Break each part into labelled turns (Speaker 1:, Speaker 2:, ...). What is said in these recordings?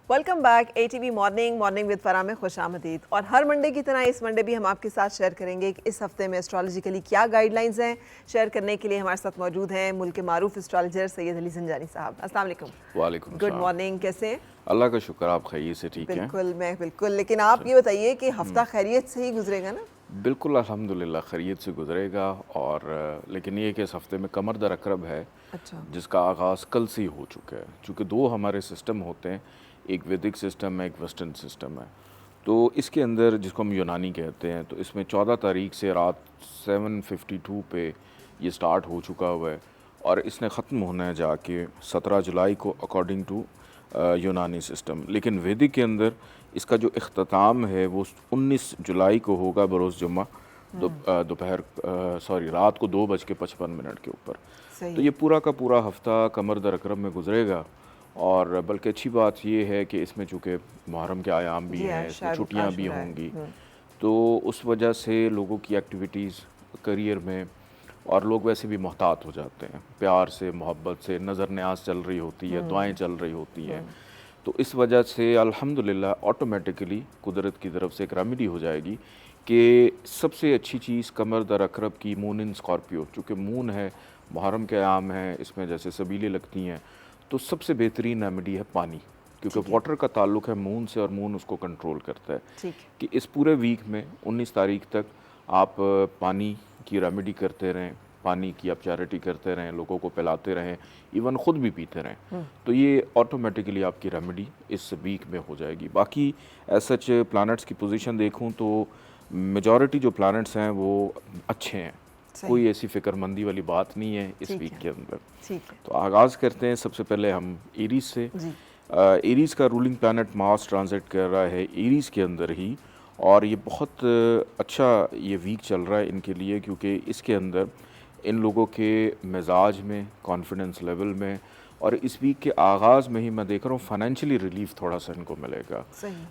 Speaker 1: Welcome back ATV morning with Farah में खुश आमदीद। और हर मंडे की तरह इस मंडे भी हम आपके साथ शेयर करेंगे कि इस हफ्ते में एस्ट्रोलॉजिकली क्या गाइडलाइंस हैं। शेयर करने के लिए हमारे साथ मौजूद हैं मुल्क के मारूफ एस्ट्रोलॉजर सैयद अली ज़ंजानी साहब। अस्सलाम वालेकुम।
Speaker 2: वालेकुम
Speaker 1: गुड मॉर्निंग, कैसे हैं?
Speaker 2: अल्लाह का शुक्र, आप खैरियत से ठीक हैं?
Speaker 1: बिल्कुल, मैं बिल्कुल। लेकिन आप ये बताइए कि हफ्ता खैरियत से ही गुजरेगा ना?
Speaker 2: बिल्कुल अल्हम्दुलिल्लाह खैरियत से गुजरेगा। और लेकिन ये कि इस हफ्ते में कमर दर अकरब है,
Speaker 1: अच्छा,
Speaker 2: जिसका आगाज़ कल से ही हो चुका है। चूँकि दो हमारे सिस्टम होते हैं, एक वैदिक सिस्टम है, एक वेस्टर्न सिस्टम है। तो इसके अंदर जिसको हम यूनानी कहते हैं, तो इसमें 14 तारीख से रात 7:52 पे ये स्टार्ट हो चुका हुआ है और इसने ख़त्म होना है जाके 17 जुलाई को अकॉर्डिंग टू यूनानी सिस्टम। लेकिन वैदिक के अंदर इसका जो इख्तिताम है वो 19 जुलाई को होगा बरोज़ जुम्मा, दोपहर रात को 2:55 के ऊपर। तो ये पूरा का पूरा हफ्ता कमर दर अकरब में गुजरेगा। और बल्कि अच्छी बात ये है कि इसमें चूँकि मुहर्रम के आयाम भी हैं, इसमें छुट्टियाँ भी होंगी, तो उस वजह से लोगों की एक्टिविटीज़ करियर में, और लोग वैसे भी मोहतात हो जाते हैं, प्यार से मोहब्बत से नज़र न्याज चल रही होती है, दुआएं चल रही होती हैं। तो इस वजह से अल्हम्दुलिल्लाह ऑटोमेटिकली कुदरत की तरफ से एक रेमेडी हो जाएगी कि सबसे अच्छी चीज़ कमर दर अकरब की मून इन स्कॉर्पियो, चूँकि मून है, मुहर्रम के आयाम है, इसमें जैसे सबीलें लगती हैं, तो सबसे बेहतरीन रेमेडी है पानी, क्योंकि वाटर का ताल्लुक है मून से और मून उसको कंट्रोल करता है। कि इस पूरे वीक में 19 तारीख तक आप पानी की रेमेडी करते रहें, पानी की आप चैरिटी करते रहें, लोगों को पिलाते रहें, इवन ख़ुद भी पीते रहें, तो ये ऑटोमेटिकली आपकी रेमेडी इस वीक में हो जाएगी। बाकी सच प्लैनेट्स की पोजीशन देखूं तो मेजॉरिटी जो प्लैनेट्स हैं वो अच्छे हैं, कोई ऐसी फ़िक्रमंदी वाली बात नहीं है इस वीक के अंदर। तो आगाज़ करते हैं सबसे पहले हम एरीज से। एरीज का रूलिंग प्लैनेट मार्स ट्रांजिट कर रहा है एरीज के अंदर ही, और ये बहुत अच्छा ये वीक चल रहा है इनके लिए, क्योंकि इसके अंदर इन लोगों के मिजाज में, कॉन्फिडेंस लेवल में, और इस वीक के आगाज़ में ही मैं देख रहा हूँ फाइनेंशियली रिलीफ थोड़ा सा इनको मिलेगा।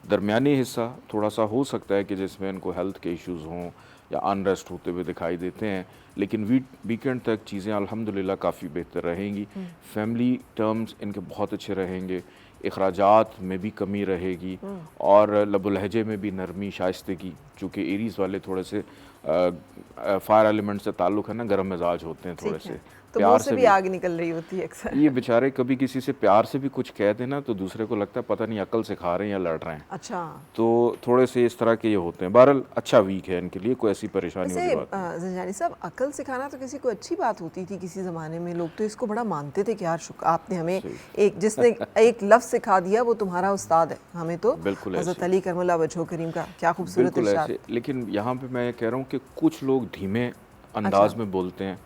Speaker 2: दरमियानी हिस्सा थोड़ा सा हो सकता है कि जिसमें इनको हेल्थ के इश्यूज़ हों या अनरेस्ट होते हुए दिखाई देते हैं, लेकिन वीकेंड तक चीज़ें अल्हम्दुलिल्लाह काफ़ी बेहतर रहेंगी। फैमिली टर्म्स इनके बहुत अच्छे रहेंगे, अखराजात में भी कमी रहेगी, और लबो लहजे में भी नरमी शाइस्तगी, चूँकि एरीज़ वाले थोड़े से फायर एलिमेंट से ताल्लुक़ है ना, गर्म मिजाज होते हैं थोड़े से,
Speaker 1: तो प्यार से भी आग निकल रही होती है अक्सर।
Speaker 2: ये बेचारे कभी किसी से प्यार से भी कुछ कह देना तो दूसरे को लगता है पता नहीं अकल सिखा रहे हैं या लड़ रहे हैं।
Speaker 1: अच्छा,
Speaker 2: तो थोड़े से इस तरह के ये होते हैं। बहरहाल अच्छा वीक है इनके लिए, कोई ऐसी परेशानी वाली बात नहीं।
Speaker 1: ज़ंजानी साहब, अकल सिखाना तो किसी को अच्छी बात होती थी किसी ज़माने में, लोग तो इसको बड़ा मानते थे कि यार आपने हमें एक जिसने एक लफ्ज़ सिखा दिया वो तुम्हारा उस्ताद है। हमें तो हज़रत अली करमुल्लाह वजहो करीम का क्या खूबसूरत इरशाद।
Speaker 2: लेकिन यहाँ पे मैं कह रहा हूँ कि कुछ लोग धीमे अंदाज में बोलते हैं,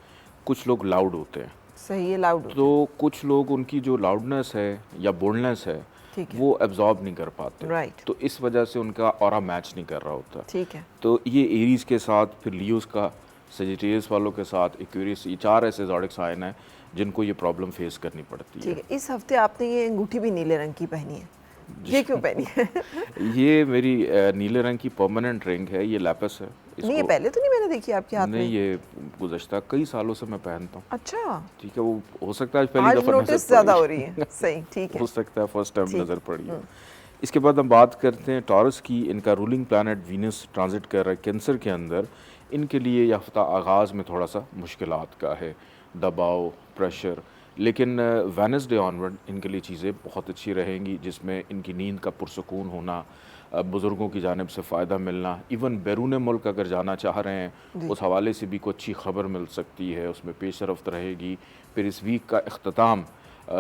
Speaker 2: कुछ लोग लाउड होते हैं।
Speaker 1: सही है, लाउड।
Speaker 2: तो कुछ लोग उनकी जो लाउडनेस है या बोल्डनेस है वो एब्जॉर्ब नहीं कर पाते, तो इस वजह से उनका ऑरा मैच नहीं कर रहा होता।
Speaker 1: ठीक है।
Speaker 2: तो ये एरीज के साथ, फिर लियोस का, सजिटेरियस वालों के साथ, एक्वेरियस, ये 4 ऐसे ज़ोडिक साइन हैं जिनको ये प्रॉब्लम फेस करनी पड़ती है।
Speaker 1: ठीक है। इस हफ्ते आपने ये अंगूठी भी नीले रंग की पहनी है, ये क्यों पहनी है?
Speaker 2: ये मेरी नीले रंग की परमानेंट रिंग है, ये लैपस है।
Speaker 1: नहीं, ये पहले तो नहीं मैंने देखी आपके हाथ में।
Speaker 2: नहीं, ये गुज़श्ता कई सालों से मैं पहनता हूँ।
Speaker 1: अच्छा,
Speaker 2: ठीक है। वो हो सकता है पहली दफ़ा
Speaker 1: नोटिस ज़्यादा हो रही है। सही, ठीक है,
Speaker 2: हो सकता है फर्स्ट टाइम नज़र पड़ी है। इसके बाद हम बात करते हैं टॉरस की। इनका रूलिंग प्लैनेट वीनस ट्रांजिट कर रहा है कैंसर के अंदर। इनके लिए यह हफ्ता आगाज़ में थोड़ा सा मुश्किलात का है, दबाव, प्रेशर, लेकिन वेडनेसडे ऑनवर्ड इनके लिए चीज़ें बहुत अच्छी रहेंगी, जिसमें इनकी नींद का पुरसकून होना, बुज़ुर्गों की जानिब से फ़ायदा मिलना, इवन बैरून मुल्क अगर जाना चाह रहे हैं उस हवाले से भी कोई अच्छी ख़बर मिल सकती है, उसमें पेश रफ्त रहेगी। फिर इस वीक का इख्तिताम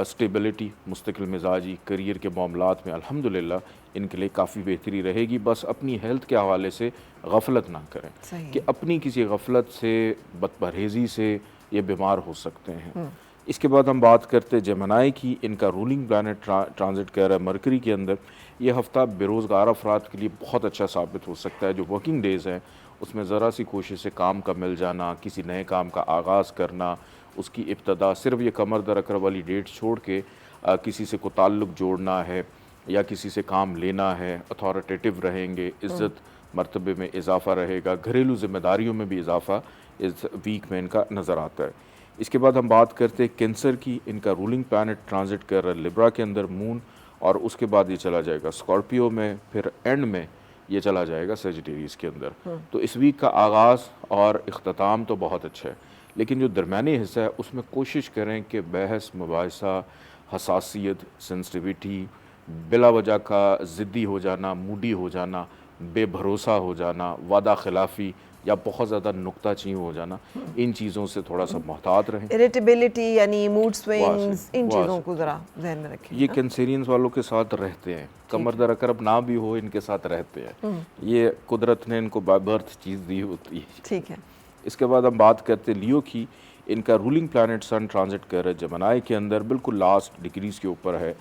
Speaker 2: स्टेबिलिटी, मुस्तकिल मिजाजी, करियर के मामलात में अल्हम्दुलिल्लाह इनके लिए काफ़ी बेहतरी रहेगी। बस अपनी हेल्थ के हवाले से गफलत ना करें कि अपनी किसी गफलत से, बदपरहेज़ी से ये बीमार हो सकते हैं। इसके बाद हम बात करते हैं जेमिनी की। इनका रूलिंग प्लैनेट ट्रांजिट कर रहा है मरकरी के अंदर। ये हफ़्ता बेरोज़गार अफराद के लिए बहुत अच्छा साबित हो सकता है। जो वर्किंग डेज़ हैं उसमें ज़रा सी कोशिश से काम का मिल जाना, किसी नए काम का आगाज़ करना, उसकी इब्तदा सिर्फ ये कमर दर अकर वाली डेट छोड़ के किसी से को ताल्लुक़ जोड़ना है या किसी से काम लेना है, अथॉरिटेटिव रहेंगे, इज़्ज़त मर्तबे में इजाफ़ा रहेगा, घरेलू ज़िम्मेदारियों में भी इजाफ़ा इस वीक में इनका नज़र आता है। इसके बाद हम बात करते हैं कैंसर की। इनका रूलिंग प्लैनेट ट्रांजिट कर रहा है लिब्रा के अंदर मून, और उसके बाद ये चला जाएगा स्कॉर्पियो में, फिर एंड में ये चला जाएगा सेजिटेरियस के अंदर। तो इस वीक का आगाज़ और इख्तिताम तो बहुत अच्छा है, लेकिन जो दरमियानी हिस्सा है उसमें कोशिश करें कि बहस मुबाहिसा, हसासियत, सेंसिटिविटी, बिला वजह का ज़िद्दी हो जाना, मूडी हो जाना, बेभरोसा हो जाना, वादा खिलाफ़ी या बहुत ज़्यादा नुक्ताचीन हो जाना, इन चीज़ों से थोड़ा सा मोहतात रहें।
Speaker 1: इरिटेबिलिटी यानी मूड स्विंग्स,
Speaker 2: वाह
Speaker 1: इन
Speaker 2: वाह
Speaker 1: चीज़ों को ज़रा ध्यान में रखें।
Speaker 2: ये कैंसेरियंस वालों के साथ रहते हैं, कमर दर अकरब ना भी हो, इनके साथ रहते हैं। ये कुदरत ने इनको बाय बर्थ चीज़ दी होती है।
Speaker 1: ठीक है।
Speaker 2: इसके बाद हम बात करते हैं लियो की। इनका रूलिंग प्लैनेट सन ट्रांजिट कर रहा है जमनाई के अंदर, बिल्कुल लास्ट डिग्रीज़ के ऊपर है।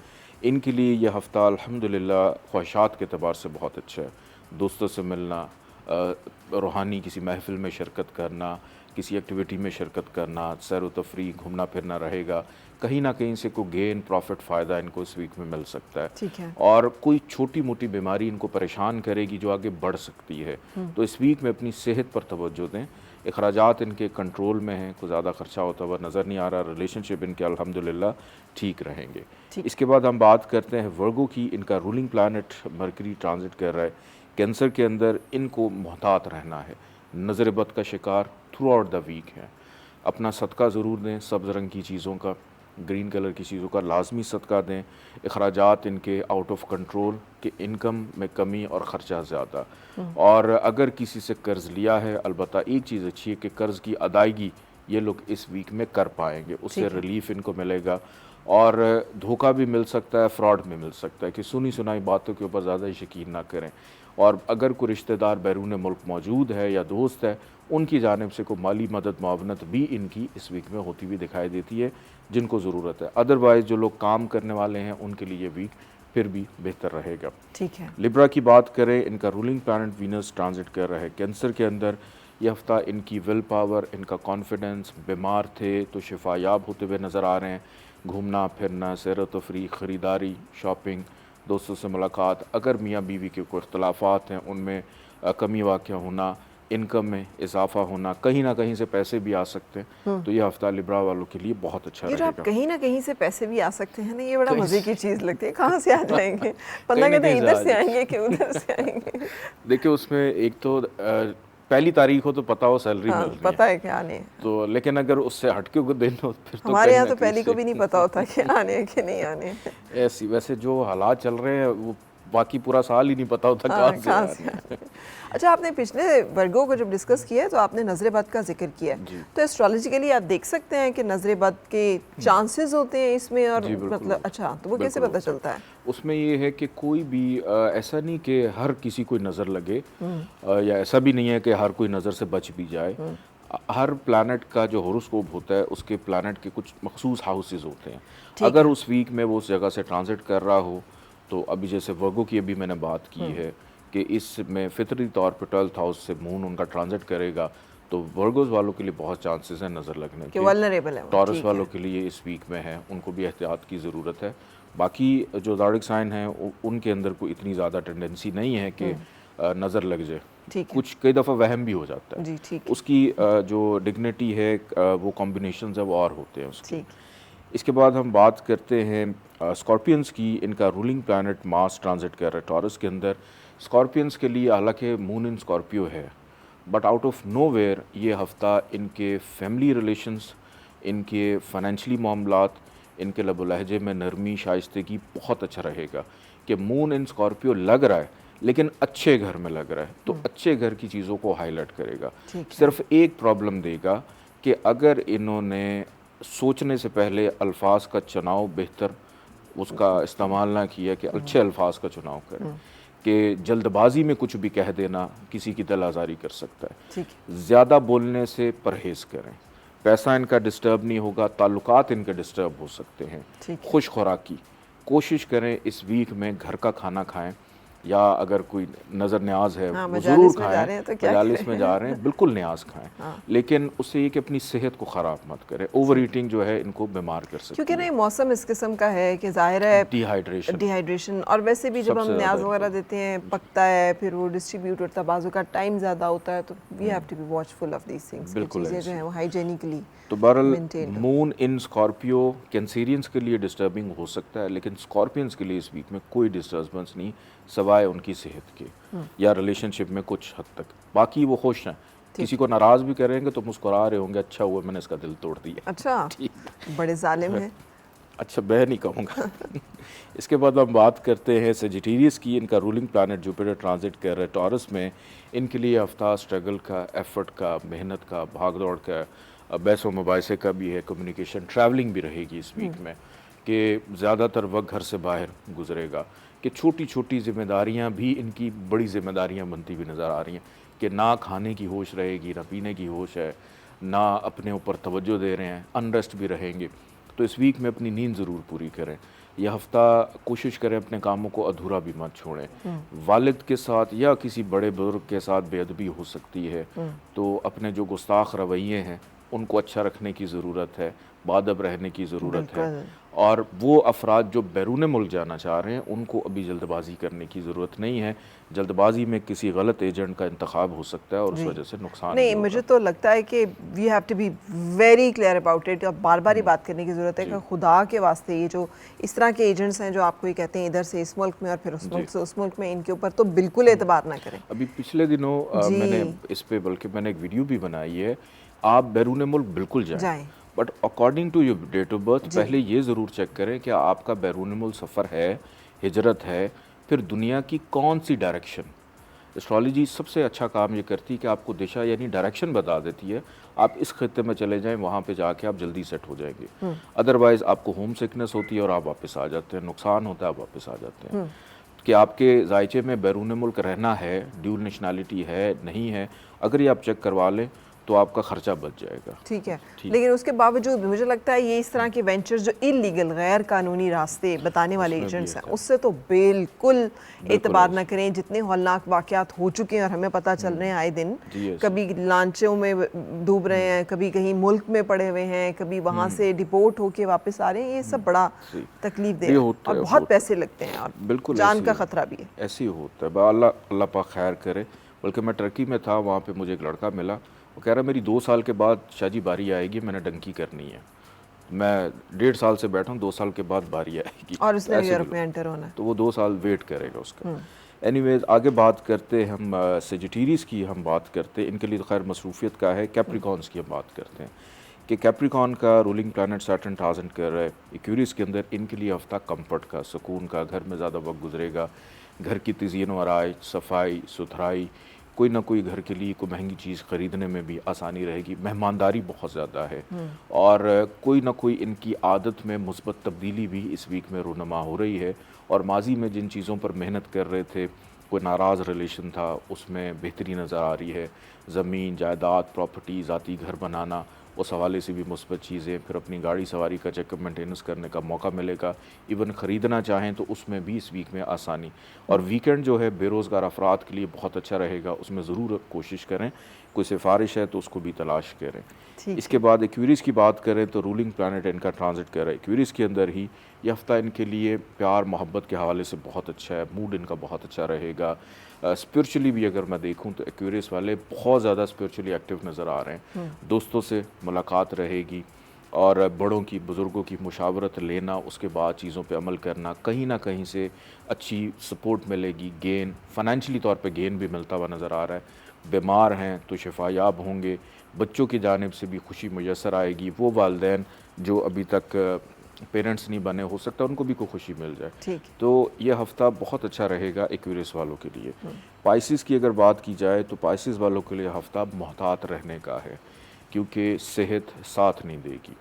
Speaker 2: इनके लिए ये हफ़्ता अल्हम्दुलिल्लाह ख्वाहिशात के अतबार से बहुत अच्छा है। दोस्तों से मिलना, रूहानी किसी महफ़िल में शिरकत करना, किसी एक्टिविटी में शिरकत करना, सैर व तफरीह, घूमना फिरना रहेगा। कहीं ना कहीं से कोई गेन, प्रॉफिट, फ़ायदा इनको इस वीक में मिल सकता है।
Speaker 1: ठीक है।
Speaker 2: और कोई छोटी मोटी बीमारी इनको परेशान करेगी जो आगे बढ़ सकती है, तो इस वीक में अपनी सेहत पर तवज्जो दें। अखराजात इनके कंट्रोल में हैं, कोई ज़्यादा खर्चा होता हुआ नज़र नहीं आ रहा। रिलेशनशिप इनके अल्हम्दुलिल्लाह ठीक रहेंगे। इसके बाद हम बात करते हैं वर्गो की। इनका रूलिंग प्लैनेट मरकरी ट्रांजिट कर रहा है कैंसर के अंदर। इनको मोहतात रहना है, नज़र बद का शिकार थ्रू आउट द वीक है। अपना सदका ज़रूर दें, सब्ज़ रंग की चीज़ों का, ग्रीन कलर की चीज़ों का लाजमी सदका दें। अखराजात इनके आउट ऑफ कंट्रोल, कि इनकम में कमी और ख़र्चा ज़्यादा। और अगर किसी से कर्ज़ लिया है, अलबत्ता एक चीज़ अच्छी है कि कर्ज़ की अदायगी ये लोग इस वीक में कर पाएंगे, उससे रिलीफ इनको मिलेगा। और धोखा भी मिल सकता है, फ्रॉड भी मिल सकता है, कि सुनी सुनाई बातों के ऊपर ज़्यादा यकीन ना करें। और अगर कोई रिश्तेदार बैरून मुल्क मौजूद है या दोस्त है, उनकी जानिब से कोई माली मदद मुआवनत भी इनकी इस वीक में होती हुई दिखाई देती है, जिनको ज़रूरत है। अदरवाइज़ जो लोग काम करने वाले हैं उनके लिए ये वीक फिर भी बेहतर रहेगा।
Speaker 1: ठीक है।
Speaker 2: लिब्रा की बात करें, इनका रूलिंग प्लैनेट वीनस ट्रांजिट कर रहा है कैंसर के अंदर। यह हफ्ता इनकी विल पावर, इनका कॉन्फिडेंस, बीमार थे तो शिफायाब होते हुए नज़र आ रहे हैं। घूमना फिरना, सैर तफरीह, ख़रीदारी, शॉपिंग, दोस्तों से मुलाकात, अगर मियाँ बीवी के कोई इख्तलाफात हैं उनमें कमी वाक़या होना, इनकम में इजाफा होना, कहीं ना कहीं से पैसे भी आ सकते हैं। तो ये हफ्ता लिब्रा वालों के लिए बहुत अच्छा
Speaker 1: ये जो आप
Speaker 2: रहेगा।
Speaker 1: कहीं ना कहीं से पैसे भी आ सकते हैं ना, ये बड़ा
Speaker 2: कहीं
Speaker 1: मज़े की चीज़ लगती है। कहाँ से आ जाएंगे? बंदा
Speaker 2: कहीं ना
Speaker 1: कहते हैं
Speaker 2: कहीं से
Speaker 1: इधर
Speaker 2: आ
Speaker 1: से आएंगे कि उधर से आएंगे।
Speaker 2: देखिए उसमें एक तो पहली तारीख हो तो पता हो सैलरी
Speaker 1: हाँ,
Speaker 2: मिल रही
Speaker 1: पता
Speaker 2: है,
Speaker 1: है कि आने हैं।
Speaker 2: तो लेकिन अगर उससे हटके को दिन हो फिर तो
Speaker 1: हमारे
Speaker 2: कहीं
Speaker 1: यहाँ
Speaker 2: ना
Speaker 1: तो
Speaker 2: कहीं
Speaker 1: पहली को भी नहीं पता होता कि आने हैं कि नहीं आने हैं।
Speaker 2: ऐसी वैसे जो हालात चल रहे हैं वो बाकी पूरा साल ही नहीं पता होता
Speaker 1: हाँ,
Speaker 2: कहाँ से
Speaker 1: कहाँ
Speaker 2: आ
Speaker 1: से
Speaker 2: रहे हैं।
Speaker 1: आने हैं। अच्छा, आपने पिछले वर्गों को जब डिस्कस किया है तो आपने नजर बद का जिक्र किया है,
Speaker 2: जी।
Speaker 1: तो एस्ट्रोलॉजिकली आप देख सकते हैं कि नजर बद के चांसेस होते हैं इसमें, और
Speaker 2: जी, बिल्कुल।
Speaker 1: मतलब अच्छा, तो वो कैसे
Speaker 2: बिल्कुल
Speaker 1: पता चलता है?
Speaker 2: उसमें ये है कि कोई भी ऐसा नहीं कि हर किसी को नज़र लगे, या ऐसा भी नहीं है कि हर कोई नज़र से बच भी जाए। हर प्लैनेट का जो होरोस्कोप होता है उसके प्लैनेट के कुछ मखसूस हाउसेस होते हैं। अगर उस वीक में वो उस जगह से ट्रांजिट कर रहा हो, तो अभी जैसे वर्गो की अभी मैंने बात की है कि इसमें फितरी तौर पर 12th हाउस से मून उनका ट्रांजिट करेगा, तो वर्गोज वालों के लिए बहुत चांसेस हैं नज़र लगने
Speaker 1: कि
Speaker 2: के।
Speaker 1: वल्नरेबल है वो,
Speaker 2: टॉरस
Speaker 1: ठीक
Speaker 2: वालों
Speaker 1: है।
Speaker 2: के लिए इस वीक में है, उनको भी एहतियात की ज़रूरत है। बाकी जो ज़ोडिक साइन हैं उनके अंदर कोई इतनी ज़्यादा टेंडेंसी नहीं है कि नज़र लग जाए।
Speaker 1: ठीक है।
Speaker 2: कुछ कई दफ़ा वहम भी हो जाता है।
Speaker 1: जी, ठीक है।
Speaker 2: उसकी जो डिग्निटी है, वो कॉम्बिनेशंस है वो और होते हैं उसके।
Speaker 1: ठीक।
Speaker 2: इसके बाद हम बात करते हैं स्कॉर्पियंस की। इनका रूलिंग प्लैनेट मार्स ट्रांजिट कर रहा है टॉरस के अंदर। स्कॉर्पियंस के लिए हालांकि मून इन स्कॉर्पियो है, बट आउट ऑफ नोवेयर ये हफ्ता इनके फैमिली रिलेशंस, इनके फाइनेंशियली मामलात, इनके लब लहजे में नरमी, शाइस्तगी बहुत अच्छा रहेगा। कि मून इन स्कॉर्पियो लग रहा है लेकिन अच्छे घर में लग रहा है, तो अच्छे घर की चीज़ों को हाईलाइट करेगा। सिर्फ एक प्रॉब्लम देगा कि अगर इन्होंने सोचने से पहले अल्फाज का चुनाव बेहतर उसका इस्तेमाल ना किया, कि अच्छे अल्फाज का चुनाव करें, कि जल्दबाजी में कुछ भी कह देना किसी की दिल आज़ारी कर सकता है। ज़्यादा बोलने से परहेज़ करें। पैसा इनका डिस्टर्ब नहीं होगा, ताल्लुकात इनके डिस्टर्ब हो सकते हैं। खुश खुराकी कोशिश करें इस वीक में घर का खाना खाएं, या अगर कोई नज़र न्याज है
Speaker 1: हाँ,
Speaker 2: वो ज़रूर
Speaker 1: मजालिस में जा रहे हैं तो क्या
Speaker 2: मजालिस
Speaker 1: करें?
Speaker 2: में जा रहे हैं बिल्कुल न्याज खाएं,
Speaker 1: हाँ।
Speaker 2: लेकिन उससे ये कि अपनी सेहत को ख़राब मत करें। ओवर ईटिंग जो है इनको बीमार कर सकती
Speaker 1: क्योंकि ना
Speaker 2: है।
Speaker 1: ये मौसम इस किस्म का है कि ज़ाहिर है
Speaker 2: डिहाइड्रेशन
Speaker 1: डिहाइड्रेशन, और वैसे भी जब हम
Speaker 2: सबसे ज़्यादा
Speaker 1: न्याज वगैरह देते हैं पकता है, फिर वो डिस्ट्रीब्यूट होता है, बाजू का टाइम ज़्यादा होता है, तो we have to be watchful of these things कि
Speaker 2: बिल्कुल
Speaker 1: चीज़ें जो
Speaker 2: ऐसे।
Speaker 1: हैं वो हाइजेनिकली
Speaker 2: तो बहरहाल
Speaker 1: मेंटेन्ड हो।
Speaker 2: मून इन स्कॉर्पियो कैंसेरियंस के लिए डिस्टर्बिंग हो सकता है, लेकिन स्कॉर्पियंस के लिए इस वीक में कोई डिस्टर्बेंस नहीं, सवाए उनकी सेहत के या रिलेशनशिप में कुछ हद तक। बाकी वो खुश हैं, किसी को नाराज़ भी करेंगे तो मुस्कुरा रहे होंगे, अच्छा हुआ मैंने इसका दिल तोड़ दिया।
Speaker 1: अच्छा, बड़े जालिम हैं।
Speaker 2: अच्छा मैं नहीं कहूँगा। इसके बाद हम बात करते हैं सेजिटेरियस की। इनका रूलिंग प्लैनेट जुपिटर ट्रांजिट कर रहा है टॉरस में। इनके लिए हफ्ता स्ट्रगल का, एफर्ट का, मेहनत का, भाग दौड़ का, बहस व मुबाहिसे का भी है, कम्युनिकेशन, ट्रैवलिंग भी रहेगी इस वीक में, कि ज़्यादातर वक्त घर से बाहर गुजरेगा, कि छोटी छोटी जिम्मेदारियां भी इनकी बड़ी जिम्मेदारियां बनती हुई नज़र आ रही हैं, कि ना खाने की होश रहेगी, ना पीने की होश है, ना अपने ऊपर तवज्जो दे रहे हैं, अनरेस्ट भी रहेंगे। तो इस वीक में अपनी नींद ज़रूर पूरी करें। यह हफ़्ता कोशिश करें अपने कामों को अधूरा भी मत छोड़ें। वालिद के साथ या किसी बड़े बुजुर्ग के साथ बेअदबी हो सकती है, तो अपने जो गुस्ताख रवैये हैं उनको अच्छा रखने की ज़रूरत है, बादब रहने की ज़रूरत है।
Speaker 1: बिल्कुल।
Speaker 2: और वो अफराद जो बैरून मुल्क जाना चाह रहे हैं उनको अभी जल्दबाजी करने की ज़रूरत नहीं है। जल्दबाजी में किसी गलत एजेंट का इंतखाब हो सकता है और उस
Speaker 1: जी।
Speaker 2: वजह से नुकसान
Speaker 1: नहीं,
Speaker 2: भी होगा।
Speaker 1: मुझे तो लगता है कि we have to be very clear about it, और बार बार ही बात करने की ज़रूरत है
Speaker 2: जी।
Speaker 1: कि खुदा के वास्ते ये जो इस तरह के एजेंट्स हैं जो आपको ये कहते हैं इधर से इस मुल्क में और फिर उस
Speaker 2: जी।
Speaker 1: मुल्क से उस मुल्क में, इनके ऊपर तो बिल्कुल एतबार ना करें।
Speaker 2: अभी पिछले दिनों
Speaker 1: जी।
Speaker 2: मैंने इस पे बल्कि मैंने एक वीडियो भी बनाई है, आप बैरून मुल्क बिल्कुल जाएं,
Speaker 1: जाएं।
Speaker 2: But according to your date of birth
Speaker 1: जी।
Speaker 2: पहले ये ज़रूर चेक करें कि आपका बैरून मुल्क सफ़र है, हिजरत है, फिर दुनिया की कौन सी डायरेक्शन। एस्ट्रोलॉजी सबसे अच्छा काम ये करती है कि आपको दिशा यानी डायरेक्शन बता देती है। आप इस खत्ते में चले जाएं, वहाँ पे जाके आप जल्दी सेट हो जाएंगे। अदरवाइज़ आपको होम सिकनेस होती है और आप वापस आ जाते हैं, नुकसान होता है, आप वापस आ जाते हैं। कि आपके जायचे में बैरून मुल्क रहना है, ड्यूल नेशनैलिटी है, नहीं है, अगर ये आप चेक करवा लें तो आपका ख़र्चा बच जाएगा।
Speaker 1: ठीक है,
Speaker 2: ठीक।
Speaker 1: लेकिन उसके बावजूद भी मुझे लगता है ये इस तरह के वेंचर्स जो इलीगल गैर कानूनी रास्ते बताने वाले
Speaker 2: उसमें भी
Speaker 1: एजेंट्स हैं,
Speaker 2: ऐसा है।
Speaker 1: उससे तो बिल्कुल एतबार
Speaker 2: ऐसा।
Speaker 1: ना करें। जितने हौलनाक वाक़यात हो चुके हैं और हमें पता चल रहे हैं आए दिन,
Speaker 2: जी, ऐसा।
Speaker 1: कभी लांचों में डूब रहे हैं, कभी कहीं मुल्क में पड़े हुए हैं, कभी वहाँ से डिपोर्ट होके वापस आ रहे हैं, ये सब बड़ा
Speaker 2: जी।
Speaker 1: तकलीफ दे
Speaker 2: ये
Speaker 1: है
Speaker 2: होता
Speaker 1: और
Speaker 2: है,
Speaker 1: बहुत
Speaker 2: होता है।
Speaker 1: पैसे लगते हैं और
Speaker 2: बिल्कुल
Speaker 1: जान
Speaker 2: ऐसे
Speaker 1: का
Speaker 2: ही
Speaker 1: खतरा भी है।
Speaker 2: ऐसे ही होता है। बा अल्लाह अल्लाह पाक खैर करे। बल्कि मैं टर्की में था, वहाँ पे मुझे एक लड़का मिला, वो कह रहा मेरी 2 साल के बाद शाजी बारी आएगी, मैंने डंकी करनी है। मैं 1.5 साल से बैठा हूँ, 2 साल के बाद बारी आएगी।
Speaker 1: और
Speaker 2: तो
Speaker 1: उसने
Speaker 2: ऐसे
Speaker 1: यूरोप
Speaker 2: भी
Speaker 1: में एंटर होना है।
Speaker 2: तो वो 2 साल वेट करेगा उसका। एनीवेज आगे बात करते हैं हम सेजिटेरियस की हम बात करते हैं। इनके लिए तो खैर मसरूफियत का है। कैप्रिकॉन्स की हम बात करते हैं कि कैप्रिकॉन का रूलिंग प्लैनेट सैटर्न ट्रांजिट कर रहा है एक्वेरियस के अंदर। इनके लिए हफ्ता कंफर्ट का, सुकून का, घर में ज़्यादा वक्त गुजरेगा, घर की तज़ीन व आराइश, सफाई सुथराई, कोई ना कोई घर के लिए कोई महंगी चीज़ ख़रीदने में भी आसानी रहेगी। मेहमानदारी बहुत ज़्यादा है और कोई ना कोई इनकी आदत में मुस्बत तब्दीली भी इस वीक में रूनमा हो रही है। और माजी में जिन चीज़ों पर मेहनत कर रहे थे, कोई नाराज़ रिलेशन था, उसमें बेहतरी नज़र आ रही है। ज़मीन जायदाद, प्रॉपर्टी, ज़ाती घर बनाना, उस हवाले से भी मुस्बत चीज़ें। फिर अपनी गाड़ी सवारी का चेकअप मेंटेनेंस करने का मौका मिलेगा। इवन ख़रीदना चाहें तो उसमें भी इस वीक में आसानी। और वीकेंड जो है बेरोज़गार अफराद के लिए बहुत अच्छा रहेगा, उसमें ज़रूर कोशिश करें। कोई सिफारिश है तो उसको भी तलाश करें। इसके बाद एक्वेरियस की बात करें तो रूलिंग प्लैनेट इनका ट्रांजिट कर रहा है एक्वेरियस के अंदर ही। यह हफ्ता इनके लिए प्यार मोहब्बत के हवाले से बहुत अच्छा है, मूड इनका बहुत अच्छा रहेगा। स्पिरिचुअली भी अगर मैं देखूं तो एक्वेरियस वाले बहुत ज़्यादा स्पिरिचुअली एक्टिव नज़र आ रहे हैं। दोस्तों से मुलाकात रहेगी और बड़ों की, बुज़ुर्गों की मुशावरत लेना, उसके बाद चीज़ों पे अमल करना, कहीं ना कहीं से अच्छी सपोर्ट मिलेगी। गेन, फाइनेंशियली तौर पे गेन भी मिलता हुआ नज़र आ रहा है। बीमार हैं तो शिफायाब होंगे। बच्चों की जानिब से भी खुशी मुयसर आएगी। वो वालदैन जो अभी तक पेरेंट्स नहीं बने, हो सकता है उनको भी कोई खुशी मिल जाए।
Speaker 1: ठीक।
Speaker 2: तो ये हफ़्ता बहुत अच्छा रहेगा एक्वेरियस वालों के लिए। पाइसिस की अगर बात की जाए तो पाइसिस वालों के लिए हफ़्ता मोहतात रहने का है, क्योंकि सेहत साथ नहीं देगी।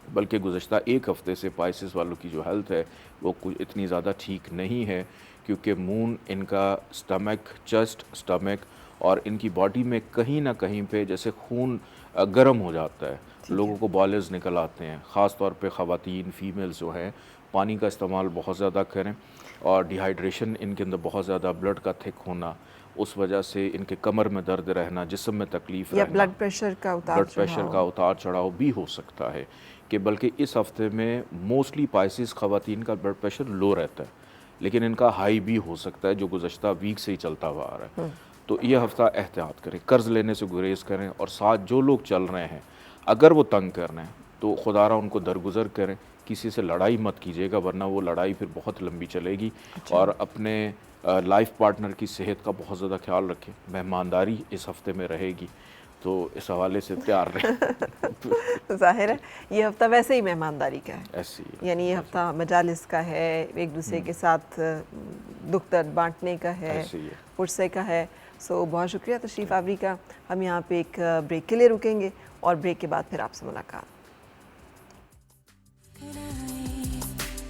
Speaker 2: बल्कि गुज़श्ता एक हफ़्ते से पाइसिस वालों की जो हेल्थ है वो कुछ इतनी ज़्यादा ठीक नहीं है, क्योंकि मून इनका स्टमक, चेस्ट, स्टमक और इनकी बॉडी में कहीं ना कहीं पे जैसे खून गर्म हो जाता है, लोगों को बॉयलर्स निकल आते हैं। ख़ास तौर पे ख़वातीन फीमेल्स जो हैं पानी का इस्तेमाल बहुत ज़्यादा करें, और डिहाइड्रेशन इनके अंदर बहुत ज़्यादा, ब्लड का थिक होना, उस वजह से इनके कमर में दर्द रहना, जिस्म में तकलीफ़
Speaker 1: या
Speaker 2: रहना,
Speaker 1: ब्लड प्रेशर का
Speaker 2: उतार चढ़ाव भी हो सकता है। कि बल्कि इस हफ्ते में मोस्टली पाइसिस ख़वातीन का ब्लड प्रेशर लो रहता है, लेकिन इनका हाई भी हो सकता है, जो गुज़श्ता वीक से ही चलता हुआ आ रहा है। तो ये हफ्ता एहतियात करें, कर्ज़ लेने से गुरेज करें, और साथ जो लोग चल रहे हैं अगर वो तंग कर रहे हैं तो खुदारा उनको दरगुजर करें, किसी से लड़ाई मत कीजिएगा, वरना वो लड़ाई फिर बहुत लंबी चलेगी। और अपने लाइफ पार्टनर की सेहत का बहुत ज़्यादा ख्याल रखें। मेहमानदारी इस हफ्ते में रहेगी, तो इस हवाले से तैयार रहें।
Speaker 1: ज़ाहिर है ये हफ्ता वैसे ही मेहमानदारी का है,
Speaker 2: ऐसी है,
Speaker 1: यानी ये हफ्ता मजालिस का है, एक दूसरे के साथ दुख दर्द बांटने का है,
Speaker 2: ऐसी है।
Speaker 1: पुरसे का है। सो बहुत शुक्रिया तशरीफ़ आवरी का। हम यहाँ पे एक ब्रेक के लिए रुकेंगे और ब्रेक के बाद फिर आपसे मुलाकात।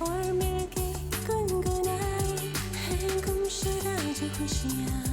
Speaker 3: और मिलके गुनगुनाए हैं गुमशुदा जो खुशियाँ।